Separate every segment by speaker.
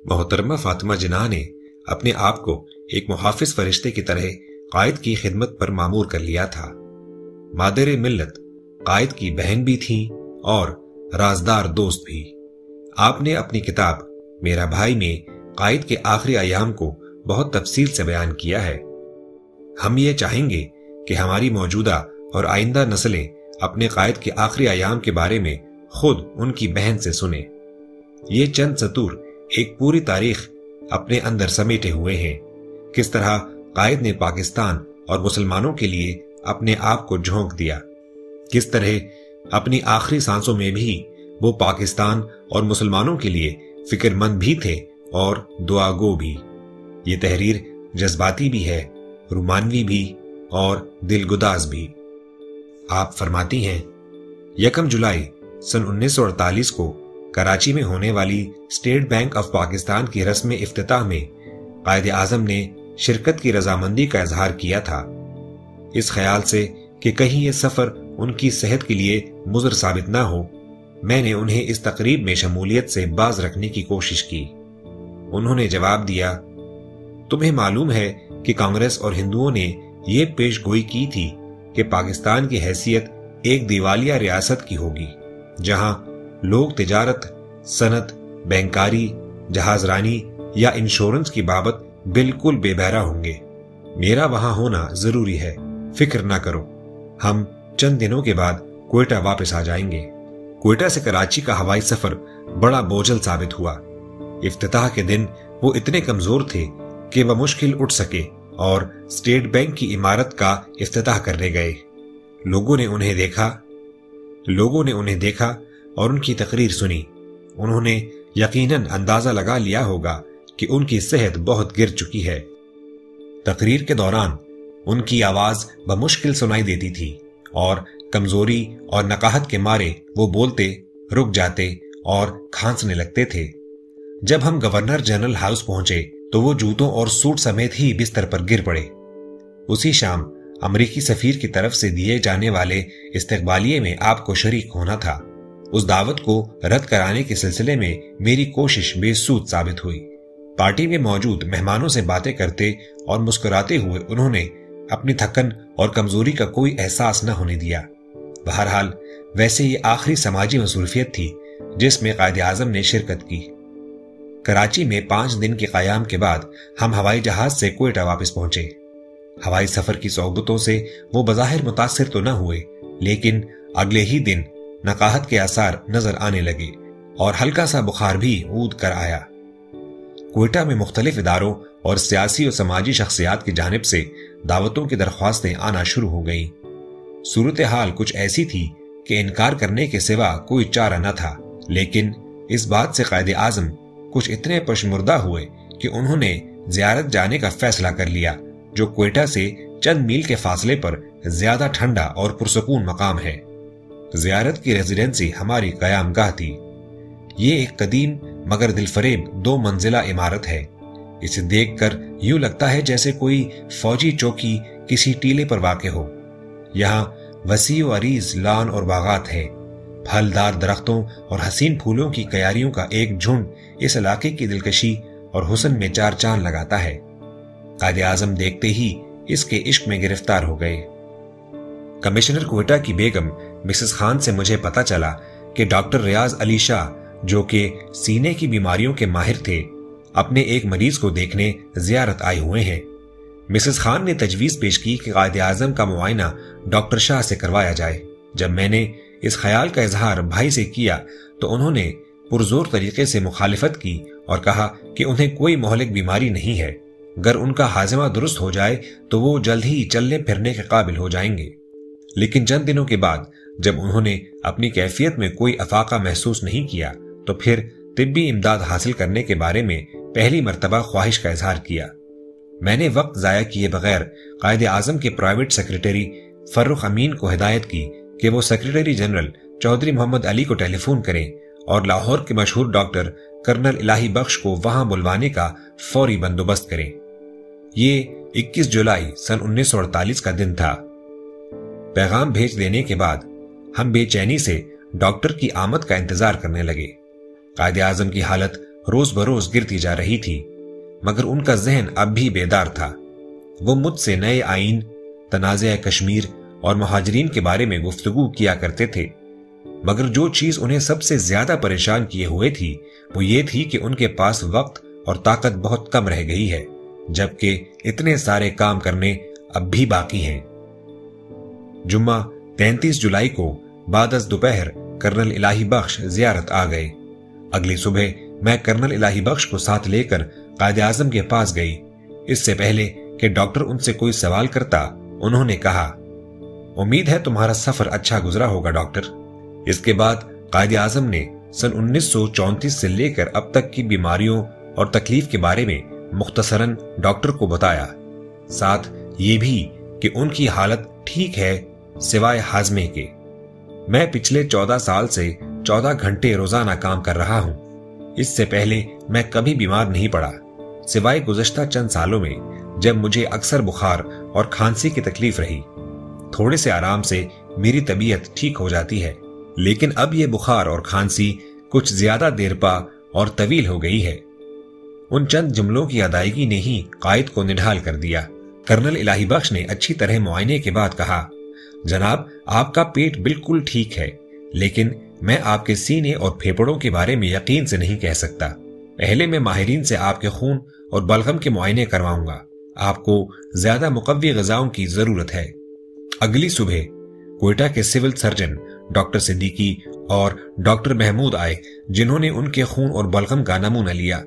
Speaker 1: محترمہ فاطمہ جناح نے اپنے آپ کو ایک محافظ فرشتے کی طرح قائد کی خدمت پر مامور کر لیا تھا۔ مادر ملت قائد کی بہن بھی تھی اور رازدار دوست بھی۔ آپ نے اپنی کتاب میرا بھائی میں قائد کے آخری ایام کو بہت تفصیل سے بیان کیا ہے۔ ہم یہ چاہیں گے کہ ہماری موجودہ اور آئندہ نسلیں اپنے قائد کے آخری ایام کے بارے میں خود ان کی بہن سے سنیں۔ یہ چند سطور ایک پوری تاریخ اپنے اندر سمیٹے ہوئے ہیں، کس طرح قائد نے پاکستان اور مسلمانوں کے لیے اپنے آپ کو جھونک دیا، کس طرح اپنی آخری سانسوں میں بھی وہ پاکستان اور مسلمانوں کے لیے فکر مند بھی تھے اور دعا گو بھی۔ یہ تحریر جذباتی بھی ہے، رومانوی بھی اور دل گداز بھی۔ آپ فرماتی ہیں، 1 جولائی سن 1948 کو کراچی میں ہونے والی اسٹیٹ بینک آف پاکستان کی رسم افتتاح میں قائد اعظم نے شرکت کی رضامندی کا اظہار کیا تھا، اس خیال سے کہ کہیں یہ سفر ان کی صحت کے لیے مضر ثابت نہ ہو۔ میں نے انہیں اس تقریب میں شمولیت سے باز رکھنے کی کوشش کی۔ انہوں نے جواب دیا، تمہیں معلوم ہے کہ کانگریس اور ہندوؤں نے یہ پیش گوئی کی تھی کہ پاکستان کی حیثیت ایک دیوالیہ ریاست کی ہوگی، جہاں لوگ تجارت، صنعت، بینکاری، جہاز رانی یا انشورنس کی بابت بالکل بے بہرا ہوں گے۔ میرا وہاں ہونا ضروری ہے، فکر نہ کرو، ہم چند دنوں کے بعد کوئٹہ واپس آ جائیں گے۔ کوئٹہ سے کراچی کا ہوائی سفر بڑا بوجھل ثابت ہوا۔ افتتاح کے دن وہ اتنے کمزور تھے کہ وہ مشکل اٹھ سکے اور اسٹیٹ بینک کی عمارت کا افتتاح کرنے گئے۔ لوگوں نے انہیں دیکھا اور ان کی تقریر سنی۔ انہوں نے یقیناً اندازہ لگا لیا ہوگا کہ ان کی صحت بہت گر چکی ہے۔ تقریر کے دوران ان کی آواز بمشکل سنائی دیتی تھی اور کمزوری اور نقاہت کے مارے وہ بولتے، رک جاتے اور کھانسنے لگتے تھے۔ جب ہم گورنر جنرل ہاؤس پہنچے تو وہ جوتوں اور سوٹ سمیت ہی بستر پر گر پڑے۔ اسی شام امریکی سفیر کی طرف سے دیے جانے والے استقبالیے میں آپ کو شریک ہونا تھا۔ اس دعوت کو رد کرانے کے سلسلے میں میری کوشش بے سود ثابت ہوئی۔ پارٹی میں موجود مہمانوں سے باتیں کرتے اور مسکراتے ہوئے انہوں نے اپنی تھکن اور کمزوری کا کوئی احساس نہ ہونے دیا۔ بہرحال ویسے یہ آخری سماجی مصروفیت تھی جس میں قائد اعظم نے شرکت کی۔ کراچی میں 5 دن کے قیام کے بعد ہم ہوائی جہاز سے کوئٹہ واپس پہنچے۔ ہوائی سفر کی صحبتوں سے وہ بظاہر متاثر تو نہ ہوئے، لیکن اگلے ہی دن نقاہت کے آثار نظر آنے لگے اور ہلکا سا بخار بھی عود کر آیا۔ کوئٹہ میں مختلف اداروں اور سیاسی اور سماجی شخصیات کی جانب سے دعوتوں کی درخواستیں آنا شروع ہو گئیں۔ صورتحال کچھ ایسی تھی کہ انکار کرنے کے سوا کوئی چارہ نہ تھا، لیکن اس بات سے قائد اعظم کچھ اتنے پشمردہ ہوئے کہ انہوں نے زیارت جانے کا فیصلہ کر لیا، جو کوئٹہ سے چند میل کے فاصلے پر زیادہ ٹھنڈا اور پرسکون مقام ہے۔ زیارت کی ریزیڈنسی ہماری قیام گاہ تھی۔ یہ ایک قدیم مگر دلفریب 2 منزلہ عمارت ہے۔ اسے دیکھ کر یوں لگتا ہے جیسے کوئی فوجی چوکی کسی ٹیلے پر واقع ہو۔ یہاں وسیع و عریض لان اور باغات ہیں۔ پھلدار درختوں اور حسین پھولوں کی کیاریوں کا ایک جھنڈ اس علاقے کی دلکشی اور حسن میں 4 چاند لگاتا ہے۔ قائد اعظم دیکھتے ہی اس کے عشق میں گرفتار ہو گئے۔ کمشنر کوئٹہ کی بیگم مسز خان سے مجھے پتا چلا کہ ڈاکٹر ریاض علی شاہ، جو کہ سینے کی بیماریوں کے ماہر تھے، اپنے ایک مریض کو دیکھنے زیارت آئے ہوئے ہیں۔ مسز خان نے تجویز پیش کی کہ قائد اعظم کا معائنہ ڈاکٹر شاہ سے کروایا جائے۔ جب میں نے اس خیال کا اظہار بھائی سے کیا تو انہوں نے پرزور طریقے سے مخالفت کی اور کہا کہ انہیں کوئی مہلک بیماری نہیں ہے، اگر ان کا ہاضمہ درست ہو جائے تو وہ جلد ہی چلنے پھرنے کے قابل ہو جائیں گے۔ لیکن چند دنوں کے بعد جب انہوں نے اپنی کیفیت میں کوئی افاقہ محسوس نہیں کیا تو پھر طبی امداد حاصل کرنے کے بارے میں پہلی مرتبہ خواہش کا اظہار کیا۔ میں نے وقت ضائع کیے بغیر قائد اعظم کے پرائیویٹ سیکریٹری فرخ امین کو ہدایت کی کہ وہ سیکریٹری جنرل چودھری محمد علی کو ٹیلی فون کریں اور لاہور کے مشہور ڈاکٹر کرنل الہی بخش کو وہاں بلوانے کا فوری بندوبست کریں۔ یہ 21 جولائی سن 1948 کا دن تھا۔ پیغام بھیج دینے کے بعد ہم بے چینی سے ڈاکٹر کی آمد کا انتظار کرنے لگے۔ قائد اعظم کی حالت روز بروز گرتی جا رہی تھی، مگر ان کا ذہن اب بھی بیدار تھا۔ وہ مجھ سے نئے آئین، تنازع کشمیر اور مہاجرین کے بارے میں گفتگو کیا کرتے تھے، مگر جو چیز انہیں سب سے زیادہ پریشان کیے ہوئے تھی وہ یہ تھی کہ ان کے پاس وقت اور طاقت بہت کم رہ گئی ہے، جبکہ اتنے سارے کام کرنے اب بھی باقی ہیں۔ جمعہ 33 جولائی کو بعد از دوپہر کرنل الہی بخش زیارت آ گئے۔ اگلی صبح میں کرنل الہی بخش کو ساتھ لے کر قائد اعظم کے پاس گئی۔ اس سے پہلے کہ ڈاکٹر ان سے کوئی سوال کرتا، انہوں نے کہا، امید ہے تمہارا سفر اچھا گزرا ہوگا ڈاکٹر۔ اس کے بعد قائد اعظم نے سن 1934 سے لے کر اب تک کی بیماریوں اور تکلیف کے بارے میں مختصراً ڈاکٹر کو بتایا، ساتھ یہ بھی کہ ان کی حالت ٹھیک ہے سوائے ہاضمے کے۔ میں پچھلے 14 سال سے 14 گھنٹے روزانہ کام کر رہا ہوں۔ اس سے پہلے میں کبھی بیمار نہیں پڑا، سوائے گزشتہ چند سالوں میں جب مجھے اکثر بخار اور کھانسی کی تکلیف رہی۔ تھوڑے سے آرام سے میری طبیعت ٹھیک ہو جاتی ہے، لیکن اب یہ بخار اور کھانسی کچھ زیادہ دیر پا اور طویل ہو گئی ہے۔ ان چند جملوں کی ادائیگی نے ہی قائد کو نڈھال کر دیا۔ کرنل الہی بخش نے اچھی طرح معائنے کے بعد کہا، جناب آپ کا پیٹ بالکل ٹھیک ہے، لیکن میں آپ کے سینے اور پھیپھڑوں کے بارے میں یقین سے نہیں کہہ سکتا۔ پہلے میں ماہرین سے آپ کے خون اور بلغم کے معائنے کرواؤں گا۔ آپ کو زیادہ مقوی غذاؤں کی ضرورت ہے۔ اگلی صبح کوئٹہ کے سول سرجن ڈاکٹر صدیقی اور ڈاکٹر محمود آئے، جنہوں نے ان کے خون اور بلغم کا نمونہ لیا۔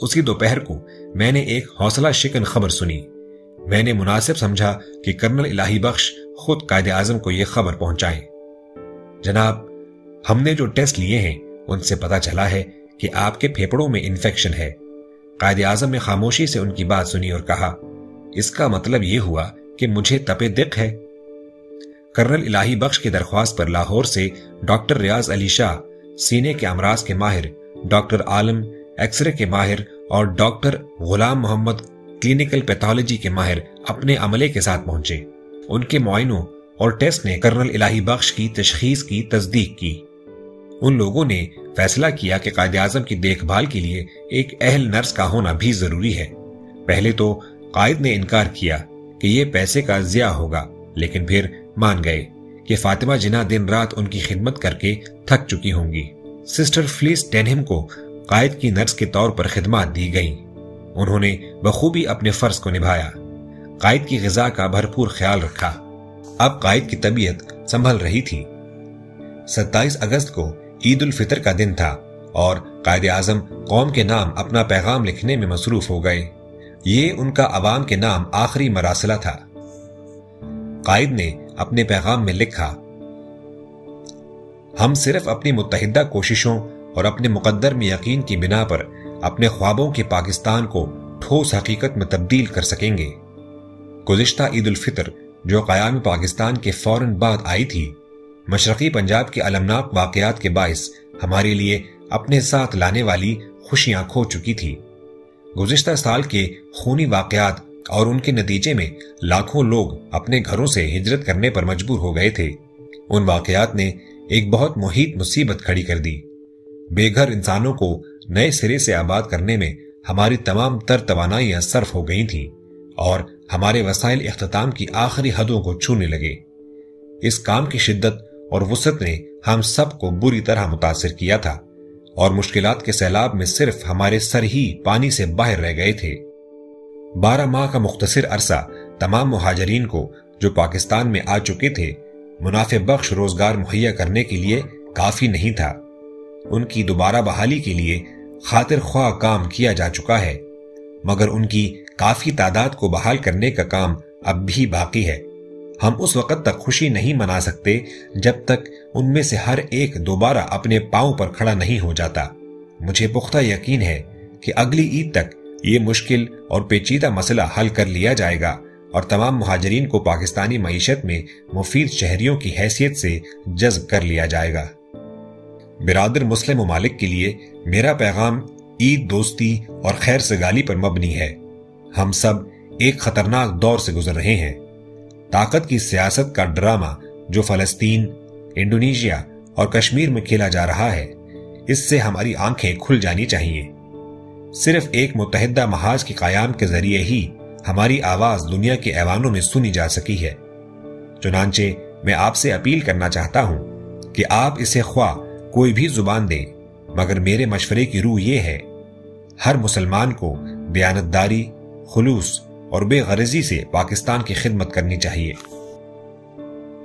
Speaker 1: اسی دوپہر کو میں نے ایک حوصلہ شکن خبر سنی۔ میں نے مناسب سمجھا کہ کرنل الہی بخش خود قائد اعظم کو یہ خبر پہنچائیں۔ جناب، ہم نے جو ٹیسٹ لیے ہیں ان سے پتا چلا ہے کہ آپ کے پھیپھڑوں میں انفیکشن ہے۔ قائد اعظم نے خاموشی سے ان کی بات سنی اور کہا، اس کا مطلب یہ ہوا کہ مجھے تپِ دق ہے۔ کرنل الہی بخش کی درخواست پر لاہور سے ڈاکٹر ریاض علی شاہ، سینے کے امراض کے ماہر، ڈاکٹر عالم ایکس رے کے ماہر اور ڈاکٹر غلام محمد کلینیکل پیتھولوجی کے ماہر اپنے عملے کے ساتھ پہنچے۔ ان کے معائنوں اور ٹیسٹ نے کرنل الہی بخش کی تشخیص کی تصدیق کی۔ ان لوگوں نے فیصلہ کیا کہ قائد اعظم کی دیکھ بھال کے لیے ایک اہل نرس کا ہونا بھی ضروری ہے۔ پہلے تو قائد نے انکار کیا کہ یہ پیسے کا ضیاع ہوگا، لیکن پھر مان گئے کہ فاطمہ جناح دن رات ان کی خدمت کر کے تھک چکی ہوں گی۔ سسٹر فلیس ڈینہم کو قائد کی نرس کے طور پر خدمات دی گئیں۔ انہوں نے بخوبی اپنے فرض کو نبھایا، قائد کی غذا کا بھرپور خیال رکھا۔ اب قائد کی طبیعت سنبھل رہی تھی۔ 27 اگست کو عید الفطر کا دن تھا اور قائد اعظم قوم کے نام اپنا پیغام لکھنے میں مصروف ہو گئے۔ یہ ان کا عوام کے نام آخری مراسلہ تھا۔ قائد نے اپنے پیغام میں لکھا، ہم صرف اپنی متحدہ کوششوں اور اپنے مقدر میں یقین کی بنا پر اپنے خوابوں کے پاکستان کو ٹھوس حقیقت میں تبدیل کر سکیں گے۔ گزشتہ عید الفطر جو قیام پاکستان کے فوراً بعد آئی تھی، مشرقی پنجاب کے المناک واقعات کے باعث ہمارے لیے اپنے ساتھ لانے والی خوشیاں کھو چکی تھی۔ گزشتہ سال کے خونی واقعات اور ان کے نتیجے میں لاکھوں لوگ اپنے گھروں سے ہجرت کرنے پر مجبور ہو گئے تھے۔ ان واقعات نے ایک بہت محیط مصیبت کھڑی کر دی۔ بے گھر انسانوں کو نئے سرے سے آباد کرنے میں ہماری تمام تر توانائیاں صرف ہو گئی تھیں اور ہمارے وسائل اختتام کی آخری حدوں کو چھونے لگے۔ اس کام کی شدت اور وسعت نے ہم سب کو بری طرح متاثر کیا تھا اور مشکلات کے سیلاب میں صرف ہمارے سر ہی پانی سے باہر رہ گئے تھے۔ 12 ماہ کا مختصر عرصہ تمام مہاجرین کو جو پاکستان میں آ چکے تھے منافع بخش روزگار مہیا کرنے کے لیے کافی نہیں تھا۔ ان کی دوبارہ بحالی کے لیے خاطر خواہ کام کیا جا چکا ہے، مگر ان کی کافی تعداد کو بحال کرنے کا کام اب بھی باقی ہے۔ ہم اس وقت تک خوشی نہیں منا سکتے جب تک ان میں سے ہر ایک دوبارہ اپنے پاؤں پر کھڑا نہیں ہو جاتا۔ مجھے پختہ یقین ہے کہ اگلی عید تک یہ مشکل اور پیچیدہ مسئلہ حل کر لیا جائے گا اور تمام مہاجرین کو پاکستانی معیشت میں مفید شہریوں کی حیثیت سے جذب کر لیا جائے گا۔ برادر مسلم ممالک کے لیے میرا پیغام عید دوستی اور خیر سگالی پر مبنی ہے۔ ہم سب ایک خطرناک دور سے گزر رہے ہیں۔ طاقت کی سیاست کا ڈرامہ جو فلسطین، انڈونیشیا اور کشمیر میں کھیلا جا رہا ہے، اس سے ہماری آنکھیں کھل جانی چاہیے۔ صرف ایک متحدہ محاذ کے قیام کے ذریعے ہی ہماری آواز دنیا کے ایوانوں میں سنی جا سکی ہے۔ چنانچہ میں آپ سے اپیل کرنا چاہتا ہوں کہ آپ اسے خواہ کوئی بھی زبان دیں، مگر میرے مشورے کی روح یہ ہے، ہر مسلمان کو دیانتداری، خلوص اور بے غرضی سے پاکستان کی خدمت کرنی چاہیے۔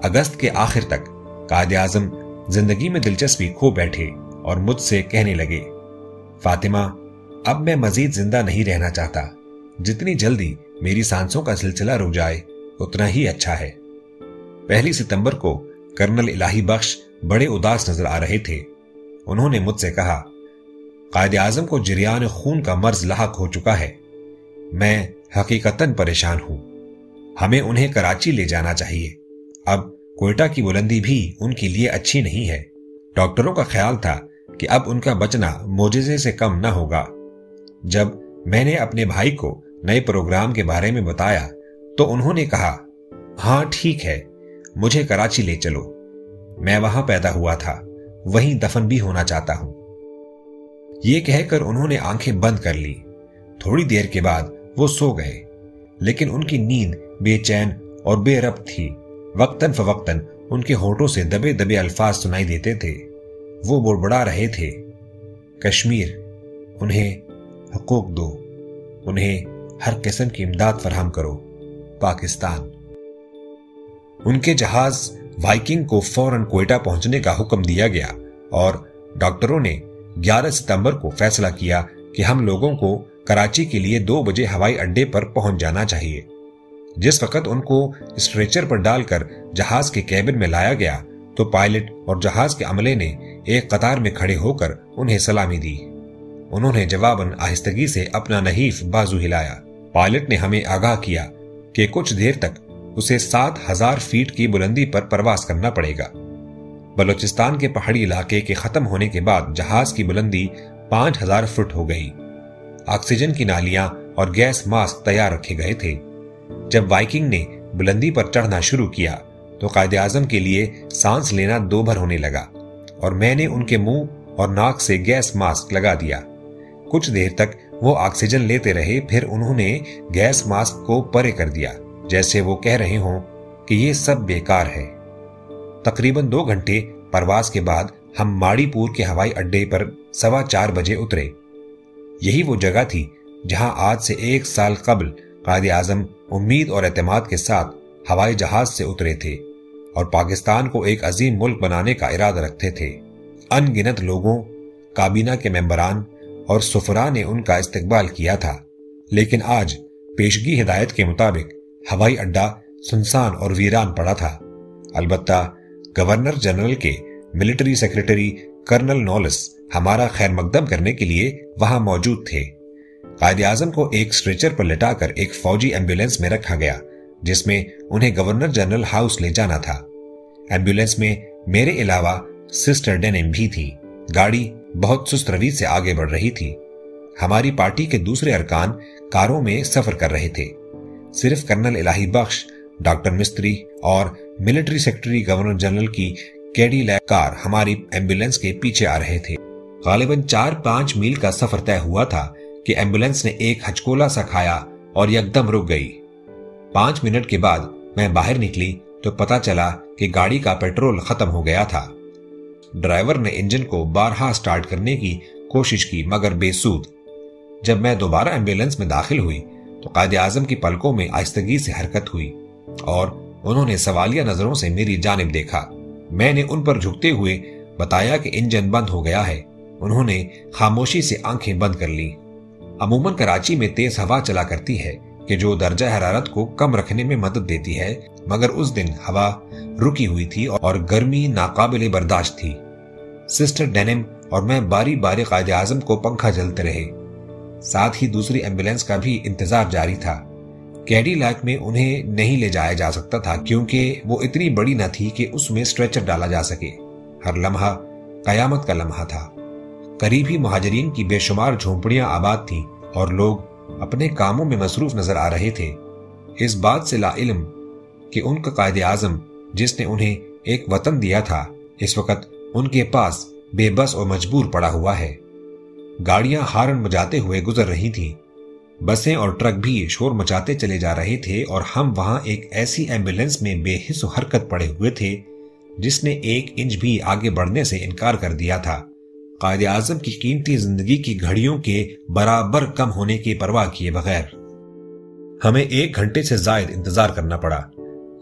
Speaker 1: اگست کے آخر تک قائد اعظم زندگی میں دلچسپی کھو بیٹھے اور مجھ سے کہنے لگے، فاطمہ، اب میں مزید زندہ نہیں رہنا چاہتا، جتنی جلدی میری سانسوں کا سلسلہ رک جائے اتنا ہی اچھا ہے۔ 1 ستمبر کو کرنل الہی بخش بڑے اداس نظر آ رہے تھے۔ انہوں نے مجھ سے کہا، قائد اعظم کو جریان خون کا مرض لاحق ہو چکا ہے، میں حقیقتاً پریشان ہوں، ہمیں انہیں کراچی لے جانا چاہیے، اب کوئٹہ کی بلندی بھی ان کے لیے اچھی نہیں ہے۔ ڈاکٹروں کا خیال تھا کہ اب ان کا بچنا معجزے سے کم نہ ہوگا۔ جب میں نے اپنے بھائی کو نئے پروگرام کے بارے میں بتایا تو انہوں نے کہا، ہاں ٹھیک ہے، مجھے کراچی لے چلو، میں وہاں پیدا ہوا تھا، وہیں دفن بھی ہونا چاہتا ہوں۔ یہ کہہ کر انہوں نے آنکھیں بند کر لی۔ تھوڑی دیر کے بعد وہ سو گئے، لیکن ان کی نیند بے چین اور بے ربط تھی۔ وقتاً فوقتاً ان کے ہونٹوں سے دبے دبے الفاظ سنائی دیتے تھے۔ وہ بڑبڑا رہے تھے، کشمیر، انہیں حقوق دو، انہیں ہر قسم کی امداد فراہم کرو، پاکستان۔ ان کے جہاز وائکنگ کو فوراً کوئٹہ پہنچنے کا حکم دیا گیا اور ڈاکٹروں نے 11 ستمبر کو فیصلہ کیا کہ ہم لوگوں کو کراچی کے لیے 2 بجے ہوائی اڈے پر پہنچ جانا چاہیے۔ جس وقت ان کو اسٹریچر پر ڈال کر جہاز کے کیبن میں لایا گیا تو پائلٹ اور جہاز کے عملے نے ایک قطار میں کھڑے ہو کر انہیں سلامی دی۔ انہوں نے جواباً آہستگی سے اپنا نحیف بازو ہلایا۔ پائلٹ نے ہمیں آگاہ کیا کہ کچھ دیر تک اسے 7000 فیٹ کی بلندی پر پرواز کرنا پڑے گا۔ بلوچستان کے پہاڑی علاقے کے ختم ہونے کے بعد جہاز کی بلندی 5000 فٹ ہو گئی۔ آکسیجن کی نالیاں اور گیس ماسک تیار رکھے گئے تھے۔ جب وائکنگ نے بلندی پر چڑھنا شروع کیا تو قائد اعظم کے لیے سانس لینا 2 بھر ہونے لگا اور میں نے ان کے منہ اور ناک سے گیس ماسک لگا دیا۔ کچھ دیر تک وہ آکسیجن لیتے رہے، پھر انہوں نے گیس ماسک کو پرے کر دیا، جیسے وہ کہہ رہے ہوں کہ یہ سب بیکار ہے۔ تقریباً 2 گھنٹے پرواز کے بعد ہم ماڑی پور کے ہوائی اڈے پر 4:15 بجے اترے۔ یہی وہ جگہ تھی جہاں آج سے 1 سال قبل قائد اعظم امید اور اعتماد کے ساتھ ہوائی جہاز سے اترے تھے اور پاکستان کو ایک عظیم ملک بنانے کا ارادہ رکھتے تھے۔ ان گنت لوگوں، کابینہ کے ممبران اور سفراء نے ان کا استقبال کیا تھا، لیکن آج پیشگی ہدایت کے مطابق ہوائی اڈا سنسان اور ویران پڑا تھا۔ البتہ گورنر جنرل کے ملٹری سیکرٹری کرنل نولس ہمارا خیر مقدم کرنے کے لیے وہاں موجود تھے۔ قائد اعظم کو ایک اسٹریچر پر لٹا کر ایک فوجی ایمبولینس میں رکھا گیا جس میں انہیں گورنر جنرل ہاؤس لے جانا تھا۔ ایمبولینس میں میرے علاوہ سسٹر ڈینم بھی تھی۔ گاڑی بہت سست روی سے آگے بڑھ رہی تھی۔ ہماری پارٹی کے دوسرے ارکان کاروں میں سفر کر رہے تھے۔ صرف کرنل الہی بخش، ڈاکٹر مستری اور ملٹری سیکرٹری گورنر جنرل کی کیڈی لیک کار ہماری ایمبولینس کے پیچھے آ رہے تھے۔ غالباً 4-5 میل کا سفر طے ہوا تھا کہ ایمبولینس نے ایک ہچکولا سا کھایا اور یکدم رک گئی۔ 5 منٹ کے بعد میں باہر نکلی تو پتا چلا کہ گاڑی کا پیٹرول ختم ہو گیا تھا۔ ڈرائیور نے انجن کو بارہا سٹارٹ کرنے کی کوشش کی مگر بے سود۔ جب میں دوبارہ ایمبولینس میں داخل ہوئی تو قائد اعظم کی پلکوں میں آہستگی سے حرکت ہوئی اور انہوں نے سوالیہ نظروں سے میری جانب دیکھا۔ میں نے ان پر جھکتے ہوئے بتایا کہ انجن بند ہو گیا ہے۔ انہوں نے خاموشی سے آنکھیں بند کر لی۔ عموماً کراچی میں تیز ہوا چلا کرتی ہے کہ جو درجہ حرارت کو کم رکھنے میں مدد دیتی ہے، مگر اس دن ہوا رکی ہوئی تھی اور گرمی ناقابل برداشت تھی۔ سسٹر ڈینم اور میں باری باری قائد اعظم کو پنکھا جلتے رہے۔ ساتھ ہی دوسری ایمبولینس کا بھی انتظار جاری تھا۔ کیڈی لیک میں انہیں نہیں لے جایا جا سکتا تھا کیونکہ وہ اتنی بڑی نہ تھی کہ اس میں اسٹریچر ڈالا جا سکے۔ ہر لمحہ قیامت کا لمحہ تھا۔ قریب ہی مہاجرین کی بے شمار جھونپڑیاں آباد تھیں اور لوگ اپنے کاموں میں مصروف نظر آ رہے تھے، اس بات سے لا علم کہ ان کا قائد اعظم جس نے انہیں ایک وطن دیا تھا اس وقت ان کے پاس بے بس اور مجبور پڑا ہوا ہے۔ گاڑیاں ہارن بجاتے ہوئے گزر رہی تھیں، بسیں اور ٹرک بھی شور مچاتے چلے جا رہے تھے، اور ہم وہاں ایک ایسی ایمبولینس میں بے حس و حرکت پڑے ہوئے تھے جس نے 1 انچ بھی آگے بڑھنے سے انکار کر دیا تھا، قائد اعظم کی قیمتی زندگی کی گھڑیوں کے برابر کم ہونے کی پرواہ کیے بغیر۔ ہمیں 1 گھنٹے سے زائد انتظار کرنا پڑا۔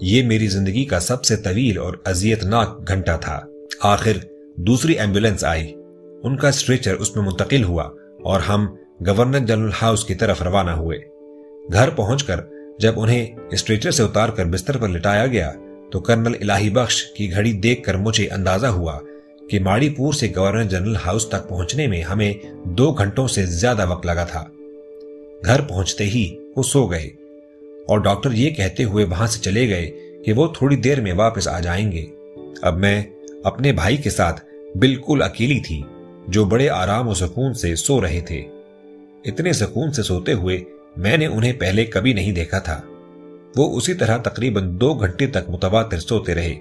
Speaker 1: یہ میری زندگی کا سب سے طویل اور اذیتناک گھنٹہ تھا۔ آخر دوسری ایمبولینس آئی، ان کا اسٹریچر اس میں منتقل ہوا اور ہم گورنر جنرل ہاؤس کی طرف روانہ ہوئے۔ گھر پہنچ کر جب انہیں اسٹریچر سے اتار کر بستر پر لٹایا گیا تو کرنل الہی بخش کی گھڑی دیکھ کر مجھے اندازہ ہوا کہ ماڑی پور سے گورنر جنرل ہاؤس تک پہنچنے میں ہمیں 2 گھنٹوں سے زیادہ وقت لگا تھا۔ گھر پہنچتے ہی وہ سو گئے اور ڈاکٹر یہ کہتے ہوئے وہاں سے چلے گئے کہ وہ تھوڑی دیر میں واپس آ جائیں گے۔ اب میں اپنے بھائی کے ساتھ بالکل اکیلی تھی، جو بڑے آرام و سکون سے سو رہے تھے۔ اتنے سکون سے سوتے ہوئے میں نے انہیں پہلے کبھی نہیں دیکھا تھا۔ وہ اسی طرح تقریباً 2 گھنٹے تک متواتر سوتے رہے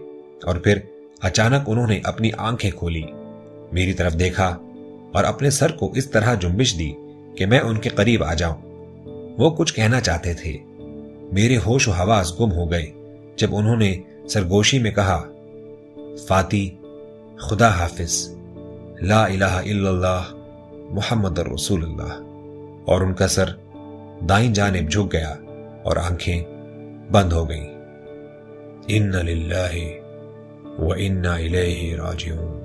Speaker 1: اور پھر اچانک انہوں نے اپنی آنکھیں کھولی، میری طرف دیکھا اور اپنے سر کو اس طرح جنبش دی کہ میں ان کے قریب آ جاؤں۔ وہ کچھ کہنا چاہتے تھے، میرے ہوش و حواس گم ہو گئے جب انہوں نے سرگوشی میں کہا، فاتی، خدا حافظ، لا الہ الا اللہ محمد رسول اللہ، اور ان کا سر دائیں جانب جھک گیا اور آنکھیں بند ہو گئیں۔ اِنَّ لِلَّهِ وَإِنَّا إِلَيْهِ رَاجِعُونَ۔